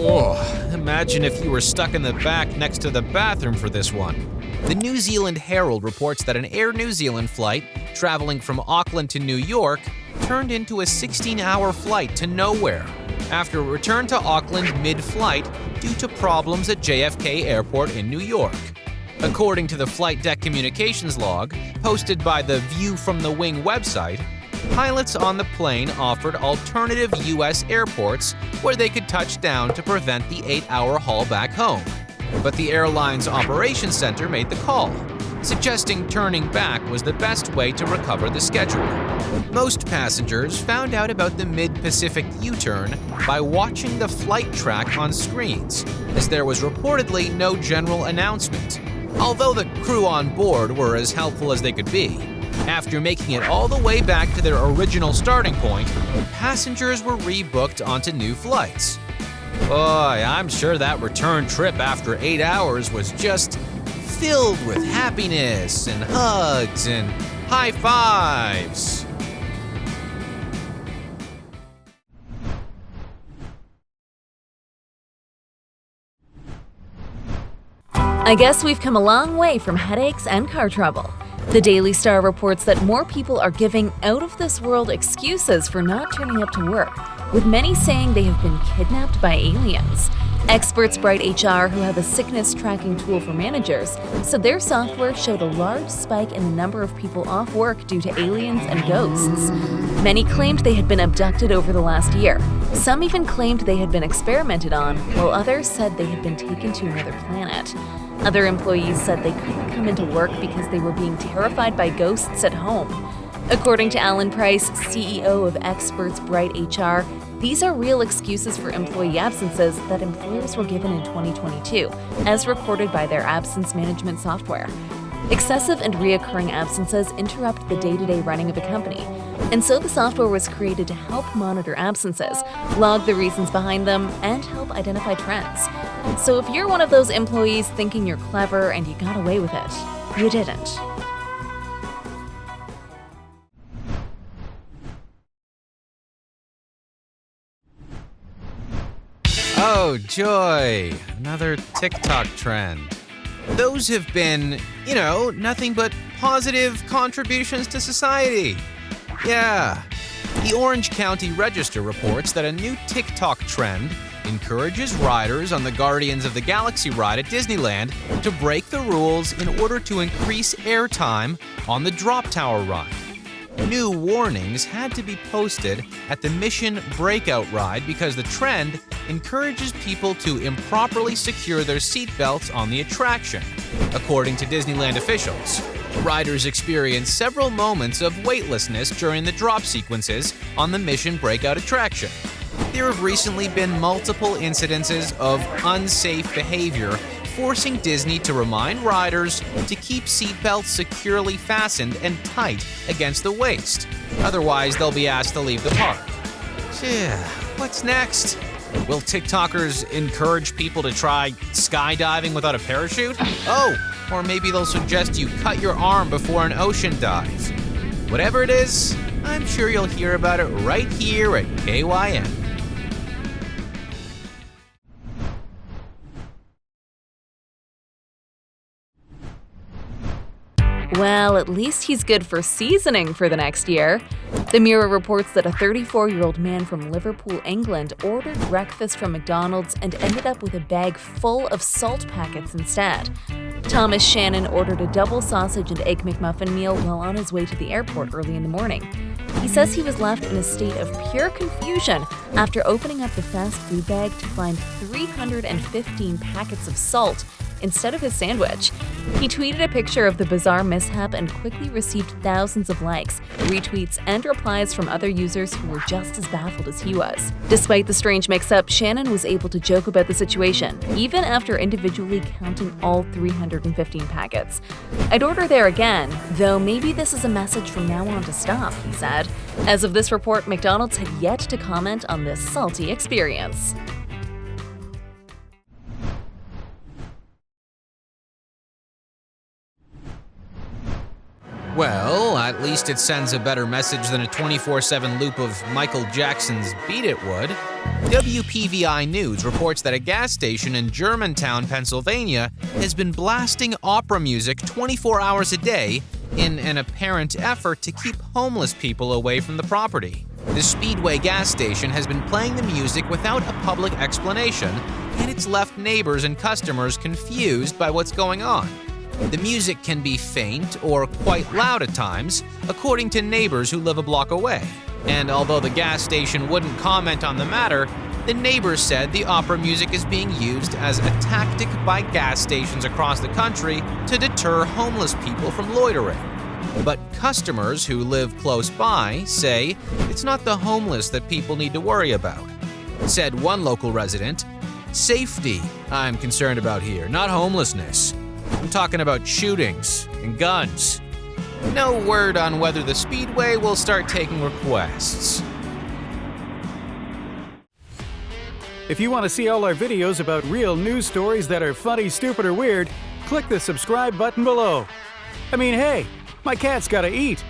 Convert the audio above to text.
Oh, imagine if you were stuck in the back next to the bathroom for this one. The New Zealand Herald reports that an Air New Zealand flight traveling from Auckland to New York turned into a 16-hour flight to nowhere after it returned to Auckland mid-flight due to problems at JFK Airport in New York. According to the flight deck communications log posted by the View from the Wing website, pilots on the plane offered alternative U.S. airports where they could touch down to prevent the 8-hour haul back home. But the airline's operations center made the call, suggesting turning back was the best way to recover the schedule. Most passengers found out about the Mid-Pacific U-turn by watching the flight track on screens, as there was reportedly no general announcement, although the crew on board were as helpful as they could be. After making it all the way back to their original starting point, passengers were rebooked onto new flights. Boy, I'm sure that return trip after 8 hours was just filled with happiness and hugs and high fives. I guess we've come a long way from headaches and car trouble. The Daily Star reports that more people are giving out-of-this-world excuses for not turning up to work, with many saying they have been kidnapped by aliens. Experts Bright HR, who have a sickness tracking tool for managers, said their software showed a large spike in the number of people off work due to aliens and ghosts. Many claimed they had been abducted over the last year. Some even claimed they had been experimented on, while others said they had been taken to another planet. Other employees said they couldn't come into work because they were being terrified by ghosts at home. According to Alan Price, CEO of Experts Bright HR, these are real excuses for employee absences that employers were given in 2022, as recorded by their absence management software. Excessive and reoccurring absences interrupt the day-to-day running of a company, and so the software was created to help monitor absences, log the reasons behind them, and help identify trends. So if you're one of those employees thinking you're clever and you got away with it, you didn't. Oh, joy! Another TikTok trend. Those have been, nothing but positive contributions to society. Yeah. The Orange County Register reports that a new TikTok trend encourages riders on the Guardians of the Galaxy ride at Disneyland to break the rules in order to increase airtime on the Drop Tower ride. New warnings had to be posted at the Mission Breakout ride because the trend encourages people to improperly secure their seatbelts on the attraction. According to Disneyland officials, riders experienced several moments of weightlessness during the drop sequences on the Mission Breakout attraction. There have recently been multiple incidences of unsafe behavior, forcing Disney to remind riders to keep seatbelts securely fastened and tight against the waist. Otherwise, they'll be asked to leave the park. What's next? Will TikTokers encourage people to try skydiving without a parachute? Oh, or maybe they'll suggest you cut your arm before an ocean dive. Whatever it is, I'm sure you'll hear about it right here at KYN. Well, at least he's good for seasoning for the next year. The Mirror reports that a 34-year-old man from Liverpool, England, ordered breakfast from McDonald's and ended up with a bag full of salt packets instead. Thomas Shannon ordered a double sausage and egg McMuffin meal while on his way to the airport early in the morning. He says he was left in a state of pure confusion after opening up the fast food bag to find 315 packets of salt instead of his sandwich. He tweeted a picture of the bizarre mishap and quickly received thousands of likes, retweets, and replies from other users who were just as baffled as he was. Despite the strange mix-up, Shannon was able to joke about the situation, even after individually counting all 315 packets. "I'd order there again, though maybe this is a message from now on to stop," he said. As of this report, McDonald's had yet to comment on this salty experience. Well, At least it sends a better message than a 24/7 loop of Michael Jackson's Beat It would. WPVI News reports that a gas station in Germantown, Pennsylvania, has been blasting opera music 24 hours a day in an apparent effort to keep homeless people away from the property. The Speedway gas station has been playing the music without a public explanation, and it's left neighbors and customers confused by what's going on. The music can be faint or quite loud at times, according to neighbors who live a block away. And although the gas station wouldn't comment on the matter, the neighbors said the opera music is being used as a tactic by gas stations across the country to deter homeless people from loitering. But customers who live close by say it's not the homeless that people need to worry about. Said one local resident, "Safety I'm concerned about here, not homelessness. I'm talking about shootings and guns." No word on whether the Speedway will start taking requests. If you want to see all our videos about real news stories that are funny, stupid, or weird, click the subscribe button below. I mean, hey, my cat's gotta eat.